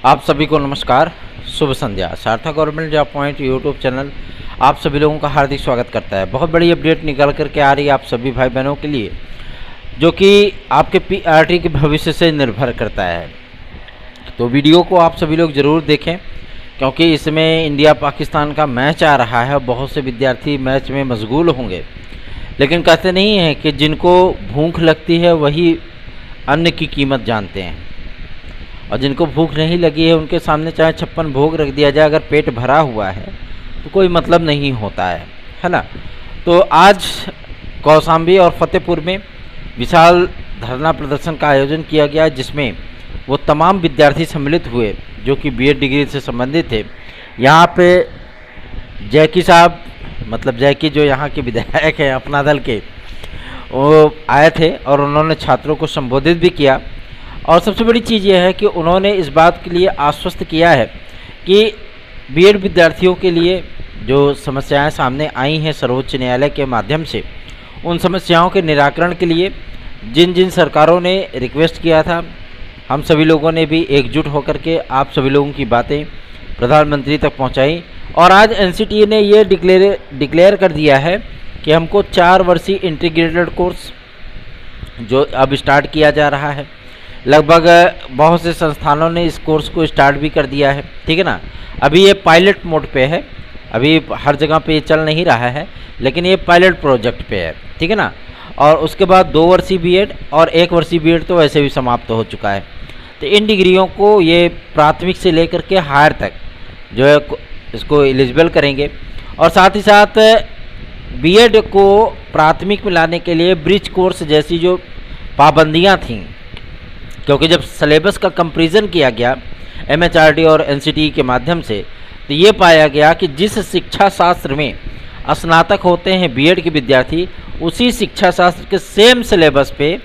आप सभी को नमस्कार, शुभ संध्या। सार्थक government job point YouTube channel आप सभी लोगों का हार्दिक स्वागत करता है। बहुत बड़ी अपडेट निकल करके आ रही है आप सभी भाई बहनों के लिए, जो कि आपके पीआरटी के भविष्य से निर्भर करता है। तो वीडियो को आप सभी लोग ज़रूर देखें, क्योंकि इसमें इंडिया पाकिस्तान का मैच आ रहा है। बहुत से विद्यार्थी मैच में मशगूल होंगे, लेकिन कहते नहीं हैं कि जिनको भूख लगती है वही अन्न की कीमत जानते हैं, और जिनको भूख नहीं लगी है उनके सामने चाहे 56 भोग रख दिया जाए, अगर पेट भरा हुआ है तो कोई मतलब नहीं होता है ना। तो आज कौशाम्बी और फतेहपुर में विशाल धरना प्रदर्शन का आयोजन किया गया, जिसमें वो तमाम विद्यार्थी सम्मिलित हुए जो कि बीएड डिग्री से संबंधित थे। यहाँ पे जैकी साहब, मतलब जैकी जो यहाँ के विधायक हैं अपना दल के, वो आए थे और उन्होंने छात्रों को संबोधित भी किया। और सबसे बड़ी चीज़ यह है कि उन्होंने इस बात के लिए आश्वस्त किया है कि बीएड विद्यार्थियों के लिए जो समस्याएं सामने आई हैं सर्वोच्च न्यायालय के माध्यम से, उन समस्याओं के निराकरण के लिए जिन जिन सरकारों ने रिक्वेस्ट किया था, हम सभी लोगों ने भी एकजुट होकर के आप सभी लोगों की बातें प्रधानमंत्री तक पहुंचाई। और आज एनसीटीई ने ये डिक्लेयर कर दिया है कि हमको 4 वर्षीय इंटीग्रेटेड कोर्स जो अब स्टार्ट किया जा रहा है, लगभग बहुत से संस्थानों ने इस कोर्स को स्टार्ट भी कर दिया है, ठीक है ना। अभी ये पायलट मोड पे है, अभी हर जगह पे ये चल नहीं रहा है, लेकिन ये पायलट प्रोजेक्ट पे है, ठीक है ना। और उसके बाद 2 वर्षीय बीएड और 1 वर्षीय बीएड तो वैसे भी समाप्त हो चुका है। तो इन डिग्रियों को ये प्राथमिक से लेकर के हायर तक जो है इसको एलिजिबल करेंगे। और साथ ही साथ बीएड को प्राथमिक में लाने के लिए ब्रिज कोर्स जैसी जो पाबंदियाँ थीं, क्योंकि जब सिलेबस का कंपैरिजन किया गया एमएचआरडी और एनसीटीई के माध्यम से, तो ये पाया गया कि जिस शिक्षा शास्त्र में स्नातक होते हैं बीएड के विद्यार्थी, उसी शिक्षा शास्त्र के सेम सिलेबस पे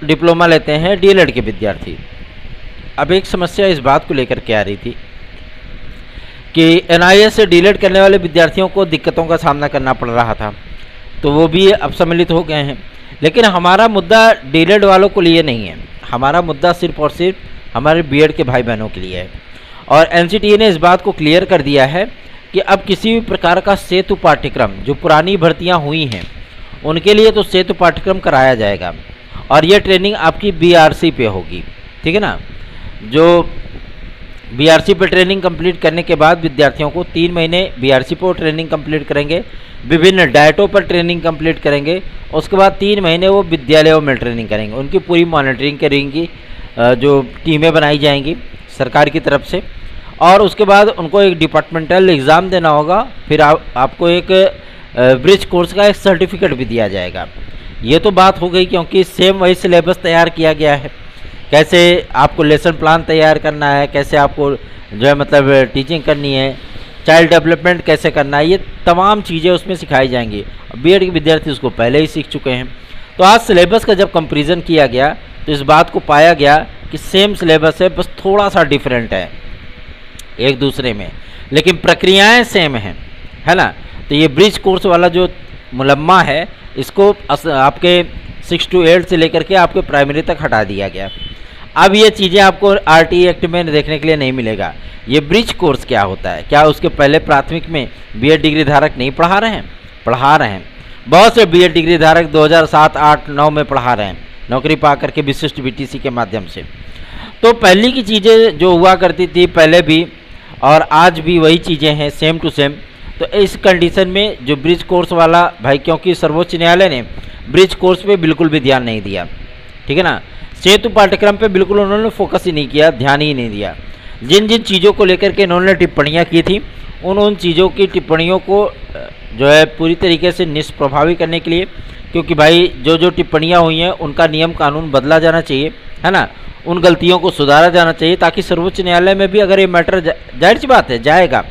डिप्लोमा लेते हैं डीएलएड के विद्यार्थी। अब एक समस्या इस बात को लेकर के आ रही थी कि एनआईएस से डीएलएड करने वाले विद्यार्थियों को दिक्कतों का सामना करना पड़ रहा था, तो वो भी अब सम्मिलित हो गए हैं। लेकिन हमारा मुद्दा डीएलएड वालों को लिए नहीं है, हमारा मुद्दा सिर्फ और सिर्फ हमारे बीएड के भाई बहनों के लिए है। और एनसीटीई ने इस बात को क्लियर कर दिया है कि अब किसी भी प्रकार का सेतु पाठ्यक्रम, जो पुरानी भर्तियां हुई हैं उनके लिए तो सेतु पाठ्यक्रम कराया जाएगा, और ये ट्रेनिंग आपकी बीआरसी पे होगी, ठीक है ना। जो बीआरसी पे ट्रेनिंग कंप्लीट करने के बाद विद्यार्थियों को 3 महीने बीआरसी पर ट्रेनिंग कंप्लीट करेंगे, विभिन्न डाइटों पर ट्रेनिंग कंप्लीट करेंगे। उसके बाद 3 महीने वो विद्यालयों में ट्रेनिंग करेंगे, उनकी पूरी मॉनिटरिंग करेंगी, जो टीमें बनाई जाएंगी सरकार की तरफ से। और उसके बाद उनको एक डिपार्टमेंटल एग्ज़ाम देना होगा, फिर आपको एक ब्रिज कोर्स का एक सर्टिफिकेट भी दिया जाएगा। ये तो बात हो गई, क्योंकि सेम वही सिलेबस तैयार किया गया है, कैसे आपको लेसन प्लान तैयार करना है, कैसे आपको जो है मतलब टीचिंग करनी है, चाइल्ड डेवलपमेंट कैसे करना है, ये तमाम चीज़ें उसमें सिखाई जाएंगी। बीएड के विद्यार्थी उसको पहले ही सीख चुके हैं। तो आज सिलेबस का जब कंपैरिजन किया गया तो इस बात को पाया गया कि सेम सिलेबस है, बस थोड़ा सा डिफरेंट है एक दूसरे में, लेकिन प्रक्रियाएं सेम हैं, है ना। तो ये ब्रिज कोर्स वाला जो मुलम्मा है, इसको आपके 6 to 8 से लेकर के आपके प्राइमरी तक हटा दिया गया। अब ये चीज़ें आपको आरटीई एक्ट में देखने के लिए नहीं मिलेगा। ये ब्रिज कोर्स क्या होता है, क्या उसके पहले प्राथमिक में बीएड डिग्री धारक नहीं पढ़ा रहे हैं? पढ़ा रहे हैं। बहुत से बीएड डिग्री धारक 2007, 8, 9 में पढ़ा रहे हैं, नौकरी पा करके विशिष्ट बीटीसी के माध्यम से। तो पहले की चीज़ें जो हुआ करती थी पहले भी और आज भी वही चीज़ें हैं, सेम टू सेम। तो इस कंडीशन में जो ब्रिज कोर्स वाला भाई, क्योंकि सर्वोच्च न्यायालय ने ब्रिज कोर्स पे बिल्कुल भी ध्यान नहीं दिया, ठीक है ना। सेतु पाठ्यक्रम पे बिल्कुल उन्होंने फोकस ही नहीं किया, ध्यान ही नहीं दिया। जिन जिन चीज़ों को लेकर के इन्होंने टिप्पणियाँ की थी, उन चीज़ों की टिप्पणियों को जो है पूरी तरीके से निष्प्रभावी करने के लिए, क्योंकि भाई जो जो टिप्पणियाँ हुई हैं उनका नियम कानून बदला जाना चाहिए, है ना, उन गलतियों को सुधारा जाना चाहिए, ताकि सर्वोच्च न्यायालय में भी अगर ये मैटर जाहिर सी बात है जाएगा,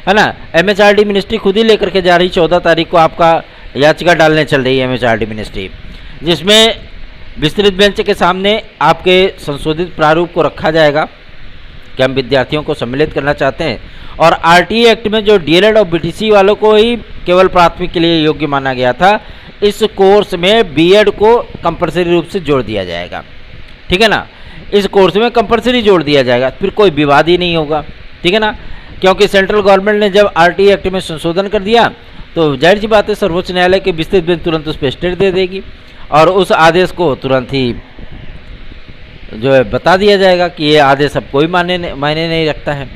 है ना। एमएचआरडी मिनिस्ट्री खुद ही लेकर के जा रही, 14 तारीख को आपका याचिका डालने चल रही है एमएचआरडी मिनिस्ट्री, जिसमें विस्तृत बेंच के सामने आपके संशोधित प्रारूप को रखा जाएगा कि हम विद्यार्थियों को सम्मिलित करना चाहते हैं। और आरटीई एक्ट में जो डीएलएड और बीटीसी वालों को ही केवल प्राथमिक के लिए योग्य माना गया था, इस कोर्स में बीएड को कंपलसरी रूप से जोड़ दिया जाएगा, ठीक है ना। इस कोर्स में कंपलसरी जोड़ दिया जाएगा, फिर कोई विवाद ही नहीं होगा, ठीक है ना। क्योंकि सेंट्रल गवर्नमेंट ने जब आरटीई एक्ट में संशोधन कर दिया तो जाहिर सी बात है सर्वोच्च न्यायालय की विस्तृत बेंच तुरंत उस पर स्टे दे देगी और उस आदेश को तुरंत ही जो है बता दिया जाएगा कि ये आदेश अब कोई मायने नहीं रखता है।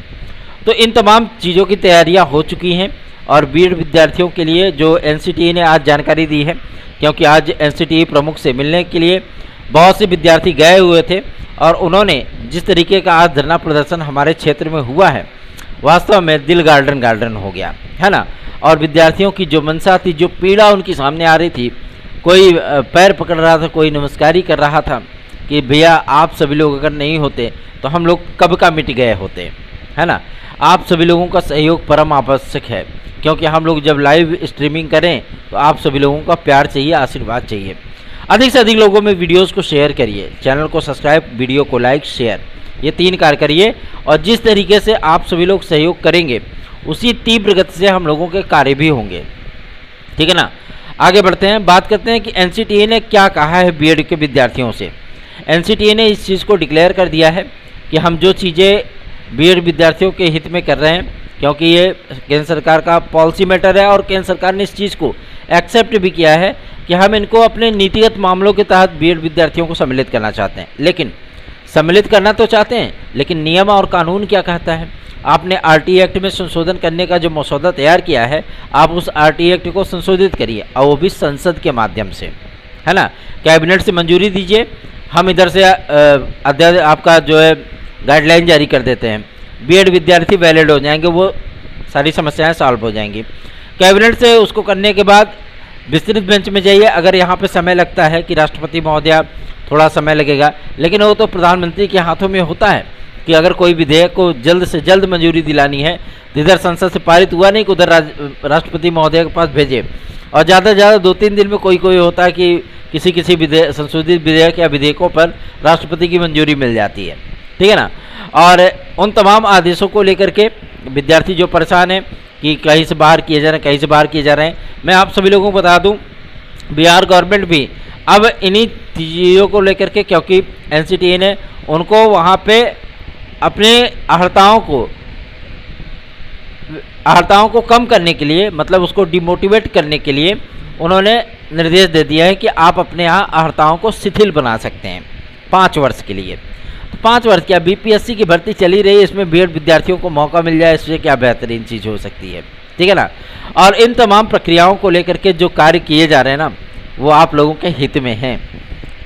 तो इन तमाम चीज़ों की तैयारियां हो चुकी हैं और बीएड विद्यार्थियों के लिए जो एनसीटीई ने आज जानकारी दी है, क्योंकि आज एनसीटीई प्रमुख से मिलने के लिए बहुत से विद्यार्थी गए हुए थे और उन्होंने जिस तरीके का आज धरना प्रदर्शन हमारे क्षेत्र में हुआ है, वास्तव में दिल गार्डन हो गया है ना। और विद्यार्थियों की जो मंशा थी, जो पीड़ा उनकी सामने आ रही थी, कोई पैर पकड़ रहा था, कोई नमस्कारी कर रहा था कि भैया आप सभी लोग अगर नहीं होते तो हम लोग कब का मिट गए होते, है ना। आप सभी लोगों का सहयोग परम आवश्यक है, क्योंकि हम लोग जब लाइव स्ट्रीमिंग करें तो आप सभी लोगों का प्यार चाहिए, आशीर्वाद चाहिए। अधिक से अधिक लोगों में वीडियोस को शेयर करिए, चैनल को सब्सक्राइब, वीडियो को लाइक, शेयर, ये 3 कार्य करिए। और जिस तरीके से आप सभी लोग सहयोग करेंगे उसी तीव्र गति से हम लोगों के कार्य भी होंगे, ठीक है ना। आगे बढ़ते हैं, बात करते हैं कि एनसीटीई ने क्या कहा है बीएड के विद्यार्थियों से। एनसीटीई ने इस चीज़ को डिक्लेयर कर दिया है कि हम जो चीज़ें बीएड विद्यार्थियों के हित में कर रहे हैं, क्योंकि ये केंद्र सरकार का पॉलिसी मैटर है और केंद्र सरकार ने इस चीज़ को एक्सेप्ट भी किया है कि हम इनको अपने नीतिगत मामलों के तहत बीएड विद्यार्थियों को सम्मिलित करना चाहते हैं। लेकिन सम्मिलित करना तो चाहते हैं, लेकिन नियम और कानून क्या कहता है। आपने आरटीई एक्ट में संशोधन करने का जो मसौदा तैयार किया है, आप उस आरटीई एक्ट को संशोधित करिए और वो भी संसद के माध्यम से, है ना। कैबिनेट से मंजूरी दीजिए, हम इधर से आपका जो है गाइडलाइन जारी कर देते हैं, बीएड विद्यार्थी वैलिड हो जाएंगे, वो सारी समस्याएं सॉल्व हो जाएंगी। कैबिनेट से उसको करने के बाद विस्तृत बेंच में जाइए। अगर यहाँ पे समय लगता है कि राष्ट्रपति महोदया थोड़ा समय लगेगा, लेकिन वो तो प्रधानमंत्री के हाथों में होता है कि अगर कोई विधेयक को जल्द से जल्द मंजूरी दिलानी है तो इधर संसद से पारित हुआ नहीं कि उधर राष्ट्रपति महोदय के पास भेजे। और ज़्यादा से ज़्यादा 2-3 दिन में कोई होता है कि किसी विधेयक, संशोधित विधेयक या विधेयकों पर राष्ट्रपति की मंजूरी मिल जाती है, ठीक है ना। और उन तमाम आदेशों को लेकर के विद्यार्थी जो परेशान हैं कि कहीं से बाहर किए जा रहे हैं, कहीं से बाहर किए जा रहे हैं, मैं आप सभी लोगों को बता दूं बिहार गवर्नमेंट भी अब इन्हीं चीज़ों को लेकर के, क्योंकि एनसीटीई ने उनको वहाँ पे अपने आहर्ताओं को कम करने के लिए, मतलब उसको डिमोटिवेट करने के लिए उन्होंने निर्देश दे दिया है कि आप अपने यहाँ आहर्ताओं को शिथिल बना सकते हैं 5 वर्ष के लिए। तो 5 वर्ष क्या, बीपीएससी की भर्ती चली रही है, इसमें बीएड विद्यार्थियों को मौका मिल जाए, इससे क्या बेहतरीन चीज़ हो सकती है, ठीक है ना। और इन तमाम प्रक्रियाओं को लेकर के जो कार्य किए जा रहे हैं ना, वो आप लोगों के हित में हैं,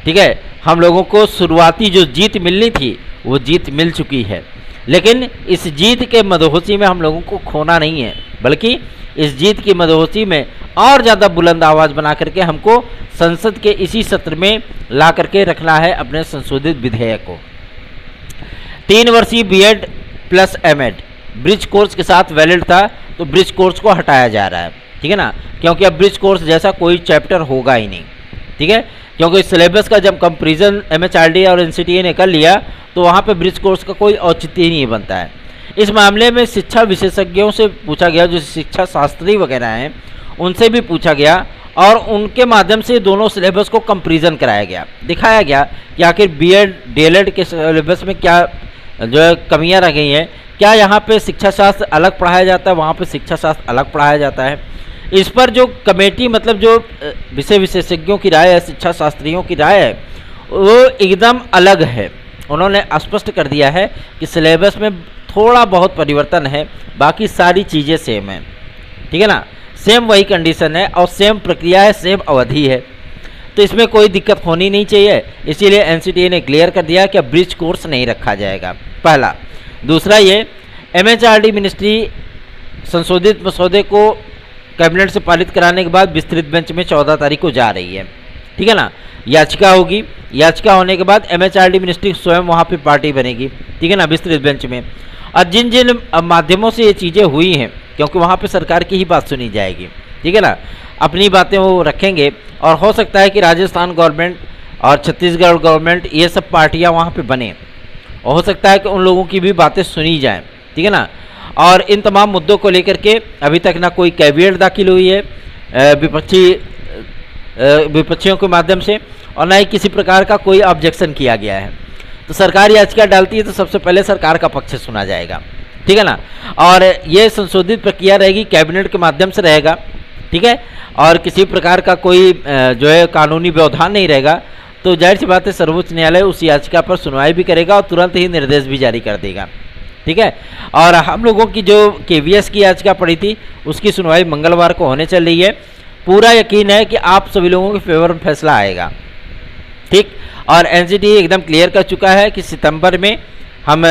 ठीक है। हम लोगों को शुरुआती जो जीत मिलनी थी वो जीत मिल चुकी है, लेकिन इस जीत के मदहोशी में हम लोगों को खोना नहीं है, बल्कि इस जीत की मदहोशी में और ज़्यादा बुलंद आवाज़ बना करके हमको संसद के इसी सत्र में ला करके रखना है अपने संशोधित विधेयक को। 3 वर्षीय BEd plus MEd bridge course के साथ वैलिड था, तो ब्रिज कोर्स को हटाया जा रहा है, ठीक है ना, क्योंकि अब ब्रिज कोर्स जैसा कोई चैप्टर होगा ही नहीं, ठीक है। क्योंकि सिलेबस का जब कंपेरिजन एमएचआरडी और एनसीटीई ने कर लिया तो वहाँ पे ब्रिज कोर्स का कोई औचित्य ही नहीं बनता है। इस मामले में शिक्षा विशेषज्ञों से पूछा गया, जो शिक्षा शास्त्री वगैरह हैं उनसे भी पूछा गया और उनके माध्यम से दोनों सिलेबस को कंपेरिजन कराया गया, दिखाया गया कि आखिर बीएड डीएलएड के सिलेबस में क्या जो है कमियाँ रह गई हैं, क्या यहाँ पे शिक्षा शास्त्र अलग पढ़ाया जाता है, वहाँ पे शिक्षा शास्त्र अलग पढ़ाया जाता है। इस पर जो कमेटी, मतलब जो विषय विशेषज्ञों की राय है, शिक्षा शास्त्रियों की राय है, वो एकदम अलग है। उन्होंने स्पष्ट कर दिया है कि सिलेबस में थोड़ा बहुत परिवर्तन है, बाकी सारी चीज़ें सेम हैं, ठीक है ना, सेम वही कंडीशन है और सेम प्रक्रिया है, सेम अवधि है, तो इसमें कोई दिक्कत होनी नहीं चाहिए। इसीलिए एनसीटीई ने क्लियर कर दिया कि ब्रिज कोर्स नहीं रखा जाएगा, पहला। दूसरा, ये एमएचआरडी मिनिस्ट्री संशोधित मसौदे को कैबिनेट से पारित कराने के बाद विस्तृत बेंच में 14 तारीख को जा रही है, ठीक है ना। याचिका होगी, याचिका होने के बाद एमएचआरडी मिनिस्ट्री स्वयं वहाँ पे पार्टी बनेगी, ठीक है ना, विस्तृत बेंच में। और जिन जिन माध्यमों से ये चीज़ें हुई हैं, क्योंकि वहाँ पे सरकार की ही बात सुनी जाएगी, ठीक है ना, अपनी बातें वो रखेंगे। और हो सकता है कि राजस्थान गवर्नमेंट और छत्तीसगढ़ गवर्नमेंट ये सब पार्टियाँ वहाँ पर बने, और हो सकता है कि उन लोगों की भी बातें सुनी जाएँ, ठीक है ना। और इन तमाम मुद्दों को लेकर के अभी तक ना कोई कैविएट दाखिल हुई है विपक्षियों के माध्यम से, और ना ही किसी प्रकार का कोई ऑब्जेक्शन किया गया है। तो सरकार याचिका डालती है तो सबसे पहले सरकार का पक्ष सुना जाएगा, ठीक है ना। और ये संशोधित प्रक्रिया रहेगी, कैबिनेट के माध्यम से रहेगा, ठीक है, और किसी प्रकार का कोई जो है कानूनी व्यवधान नहीं रहेगा। तो जाहिर सी बात है सर्वोच्च न्यायालय उस याचिका पर सुनवाई भी करेगा और तुरंत ही निर्देश भी जारी कर देगा, ठीक है। और हम लोगों की जो केवीएस की याचिका पड़ी थी उसकी सुनवाई मंगलवार को होने चल रही है। पूरा यकीन है कि आप सभी लोगों के फेवर में फैसला आएगा, ठीक। और एनसीटी एकदम क्लियर कर चुका है कि सितंबर में हम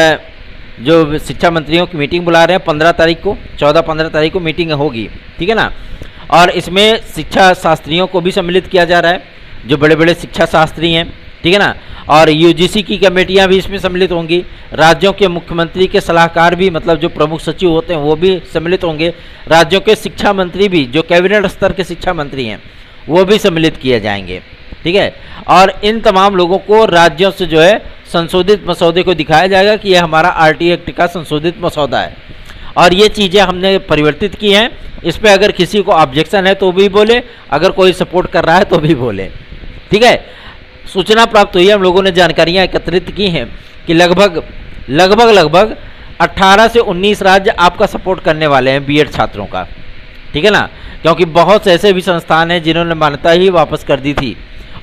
जो शिक्षा मंत्रियों की मीटिंग बुला रहे हैं 15 तारीख को, 14-15 तारीख को मीटिंग होगी, ठीक है ना। और इसमें शिक्षा शास्त्रियों को भी सम्मिलित किया जा रहा है, जो बड़े बड़े शिक्षा शास्त्री हैं, ठीक है ना। और यूजीसी की कमेटियां भी इसमें सम्मिलित होंगी, राज्यों के मुख्यमंत्री के सलाहकार भी, मतलब जो प्रमुख सचिव होते हैं वो भी सम्मिलित होंगे, राज्यों के शिक्षा मंत्री भी, जो कैबिनेट स्तर के शिक्षा मंत्री हैं वो भी सम्मिलित किए जाएंगे, ठीक है। और इन तमाम लोगों को राज्यों से जो है संशोधित मसौदे को दिखाया जाएगा कि यह हमारा आरटीए एक्ट का संशोधित मसौदा है और ये चीज़ें हमने परिवर्तित की हैं। इस पर अगर किसी को ऑब्जेक्शन है तो भी बोले, अगर कोई सपोर्ट कर रहा है तो भी बोले, ठीक है। सूचना प्राप्त हुई है, हम लोगों ने जानकारियां एकत्रित की हैं कि लगभग 18 से 19 राज्य आपका सपोर्ट करने वाले हैं बीएड छात्रों का, ठीक है ना। क्योंकि बहुत से ऐसे भी संस्थान हैं जिन्होंने मान्यता ही वापस कर दी थी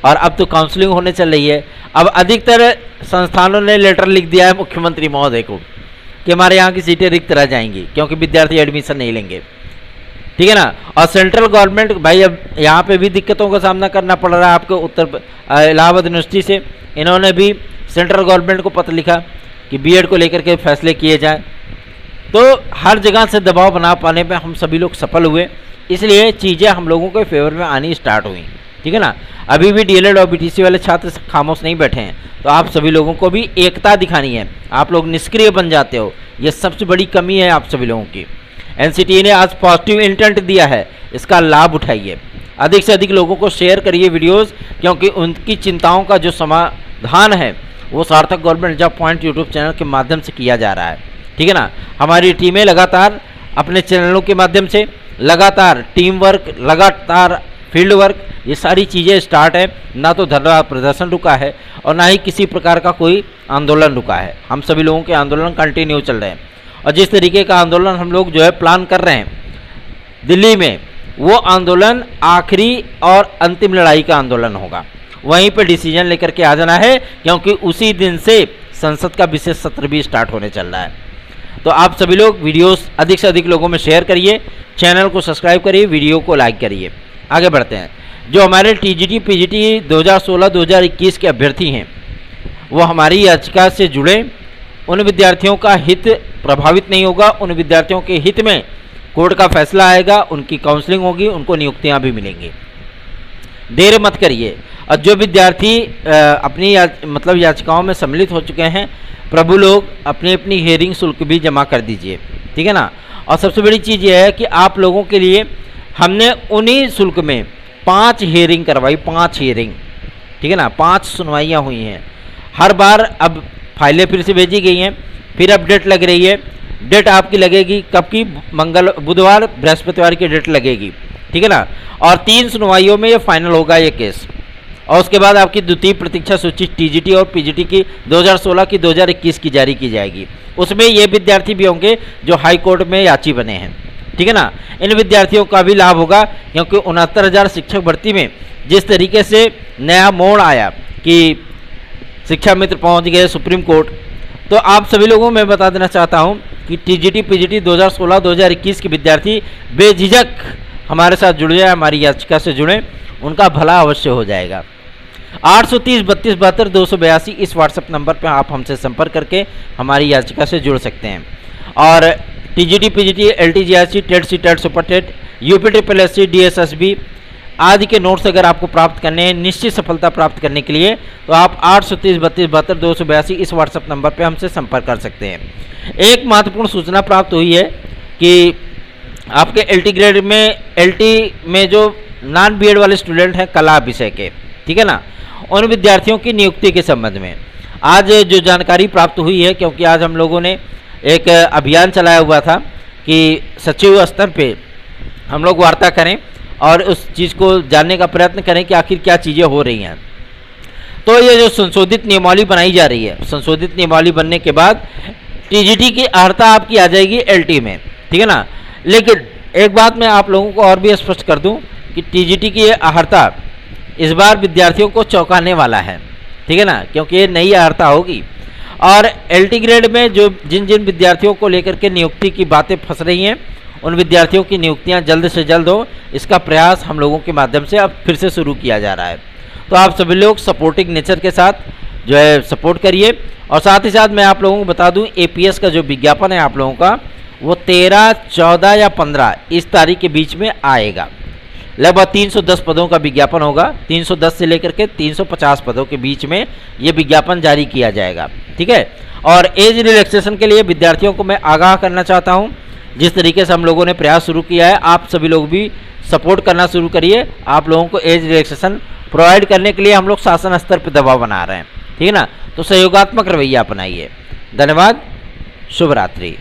और अब तो काउंसलिंग होने चल रही है। अब अधिकतर संस्थानों ने लेटर लिख दिया है मुख्यमंत्री महोदय को कि हमारे यहाँ की सीटें रिक्त रह जाएंगी क्योंकि विद्यार्थी एडमिशन नहीं लेंगे, ठीक है ना। और सेंट्रल गवर्नमेंट भाई अब यहाँ पे भी दिक्कतों का सामना करना पड़ रहा है आपको। इलाहाबाद यूनिवर्सिटी से इन्होंने भी सेंट्रल गवर्नमेंट को पत्र लिखा कि बीएड को लेकर के फैसले किए जाएं। तो हर जगह से दबाव बना पाने में हम सभी लोग सफल हुए, इसलिए चीज़ें हम लोगों के फेवर में आनी स्टार्ट हुई, ठीक है ना। अभी भी डीएलएड और बीटीसी वाले छात्र खामोश नहीं बैठे हैं, तो आप सभी लोगों को भी एकता दिखानी है। आप लोग निष्क्रिय बन जाते हो, ये सबसे बड़ी कमी है आप सभी लोगों की। एनसीटी ने आज पॉजिटिव इंटेंट दिया है, इसका लाभ उठाइए, अधिक से अधिक लोगों को शेयर करिए वीडियोस, क्योंकि उनकी चिंताओं का जो समाधान है वो सार्थक government job point YouTube channel के माध्यम से किया जा रहा है, ठीक है ना। हमारी टीमें लगातार अपने चैनलों के माध्यम से लगातार टीम वर्क, लगातार फील्ड वर्क, ये सारी चीज़ें स्टार्ट है। ना तो धरना प्रदर्शन रुका है और ना ही किसी प्रकार का कोई आंदोलन रुका है। हम सभी लोगों के आंदोलन कंटिन्यू चल रहे हैं और जिस तरीके का आंदोलन हम लोग जो है प्लान कर रहे हैं दिल्ली में, वो आंदोलन आखिरी और अंतिम लड़ाई का आंदोलन होगा। वहीं पे डिसीजन लेकर के आ जाना है, क्योंकि उसी दिन से संसद का विशेष सत्र भी स्टार्ट होने चल रहा है। तो आप सभी लोग वीडियोस अधिक से अधिक लोगों में शेयर करिए, चैनल को सब्सक्राइब करिए, वीडियो को लाइक करिए। आगे बढ़ते हैं। जो हमारे टीजीटी पीजीटी 2016-2021 के अभ्यर्थी हैं वो हमारी याचिका से जुड़े, उन विद्यार्थियों का हित प्रभावित नहीं होगा, उन विद्यार्थियों के हित में कोर्ट का फैसला आएगा, उनकी काउंसलिंग होगी, उनको नियुक्तियां भी मिलेंगी। देर मत करिए। और जो विद्यार्थी अपनी मतलब याचिकाओं में सम्मिलित हो चुके हैं, प्रभु लोग अपनी अपनी हियरिंग शुल्क भी जमा कर दीजिए, ठीक है ना। और सबसे बड़ी चीज़ यह है कि आप लोगों के लिए हमने उन्हीं शुल्क में 5 हियरिंग करवाई, 5 हियरिंग, ठीक है ना, 5 सुनवाइयाँ हुई हैं। हर बार अब फाइलें फिर से भेजी गई हैं, फिर अब डेट लग रही है। डेट आपकी लगेगी कब की? बुधवार बृहस्पतिवार की डेट लगेगी, ठीक है ना। और 3 सुनवाइयों में ये फाइनल होगा ये केस। और उसके बाद आपकी द्वितीय प्रतीक्षा सूची टीजीटी और पीजीटी की 2016 की 2021 की जारी की जाएगी। उसमें ये विद्यार्थी भी होंगे जो हाई कोर्ट में याची बने हैं, ठीक है ना। इन विद्यार्थियों का भी लाभ होगा, क्योंकि 69,000 शिक्षक भर्ती में जिस तरीके से नया मोड़ आया कि शिक्षा मित्र पहुंच गए सुप्रीम कोर्ट, तो आप सभी लोगों में बता देना चाहता हूं कि टीजीटी पीजीटी 2016-2021 के विद्यार्थी बेझिझक हमारे साथ जुड़ जाए, हमारी याचिका से जुड़ें, उनका भला अवश्य हो जाएगा। 830-32-72-282 इस व्हाट्सएप नंबर पर आप हमसे संपर्क करके हमारी याचिका से जुड़ सकते हैं। और TGT PGT LTGRC TET CTET TET super TET यूपीट्रिपलएससी डीएसएसबी आदि के नोट्स अगर आपको प्राप्त करने हैं, निश्चित सफलता प्राप्त करने के लिए, तो आप 830-32-72-282 इस व्हाट्सएप नंबर पर हमसे संपर्क कर सकते हैं। एक महत्वपूर्ण सूचना प्राप्त हुई है कि आपके एलटी ग्रेड में, एलटी में जो नॉन बीएड वाले स्टूडेंट हैं कला विषय के, ठीक है ना, उन विद्यार्थियों की नियुक्ति के संबंध में आज जो जानकारी प्राप्त हुई है, क्योंकि आज हम लोगों ने एक अभियान चलाया हुआ था कि सचिव स्तर पे हम लोग वार्ता करें और उस चीज़ को जानने का प्रयत्न करें कि आखिर क्या चीज़ें हो रही हैं। तो ये जो संशोधित नियमावली बनाई जा रही है, संशोधित नियमावली बनने के बाद टीजीटी की अर्हता आपकी आ जाएगी एलटी में, ठीक है ना। लेकिन एक बात मैं आप लोगों को और भी स्पष्ट कर दूं कि टीजीटी की ये अर्हता इस बार विद्यार्थियों को चौंकाने वाला है, ठीक है ना, क्योंकि ये नई अर्हता होगी। और एलटी ग्रेड में जो जिन जिन विद्यार्थियों को लेकर के नियुक्ति की बातें फंस रही हैं, उन विद्यार्थियों की नियुक्तियां जल्द से जल्द हो, इसका प्रयास हम लोगों के माध्यम से अब फिर से शुरू किया जा रहा है। तो आप सभी लोग सपोर्टिंग नेचर के साथ जो है सपोर्ट करिए। और साथ ही साथ मैं आप लोगों को बता दूं, एपीएस का जो विज्ञापन है आप लोगों का, वो 13, 14 या 15 इस तारीख के बीच में आएगा। लगभग 310 पदों का विज्ञापन होगा, 310 से लेकर के 350 पदों के बीच में ये विज्ञापन जारी किया जाएगा, ठीक है। और एज रिलैक्सेशन के लिए विद्यार्थियों को मैं आगाह करना चाहता हूँ, जिस तरीके से हम लोगों ने प्रयास शुरू किया है, आप सभी लोग भी सपोर्ट करना शुरू करिए। आप लोगों को एज रिलैक्सेशन प्रोवाइड करने के लिए हम लोग शासन स्तर पर दबाव बना रहे हैं, ठीक है ना। तो सहयोगात्मक रवैया अपनाइए। धन्यवाद, शुभ रात्रि।